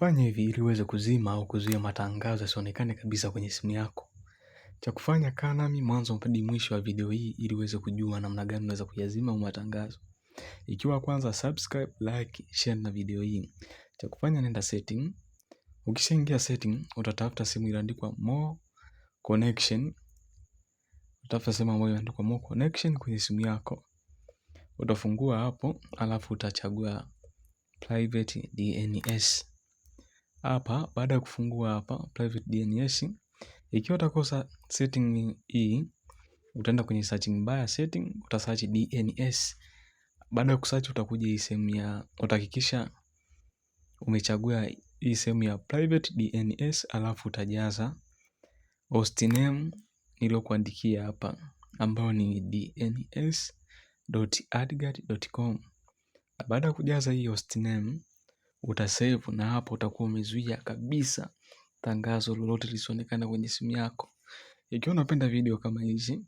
Fanya hivi ili uweze kuzima au kuzuia matangazo yasionekane kabisa kwenye simu yako. Cha kufanya, kaa nami mwanzo hadi mwisho wa video hii ili uweze kujua namna gani unaweza kuyazima matangazo. Ikiwa kwanza subscribe, like, share na video hii. Cha kufanya, nenda setting. Ukishaingia setting, utatafuta sehemu iliyoandikwa more connection. Utafuta sehemu ambayo imeandikwa more connection kwenye simu yako. Utafungua hapo, alafu utachagua private DNS. Hapa baada ya kufungua hapa private DNS, ikiwa utakosa setting hii, utaenda kwenye searching bar setting, utasearch DNS. Baada ya kusearch utakuja hii sehemu ya, utahakikisha umechagua hii sehemu ya private DNS, alafu utajaza host name niliyokuandikia hapa ambao ni dns.adguard.com. Baada ya kujaza hii host name utasave, na hapo utakuwa umezuia kabisa tangazo lolote lisionekane kwenye simu yako. Ikiwa unapenda video kama hizi,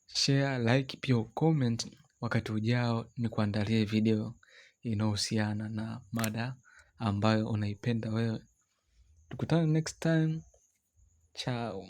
share, like, pia comment. Wakati ujao ni kuandalia video inayohusiana na mada ambayo unaipenda wewe. Tukutane next time. Ciao.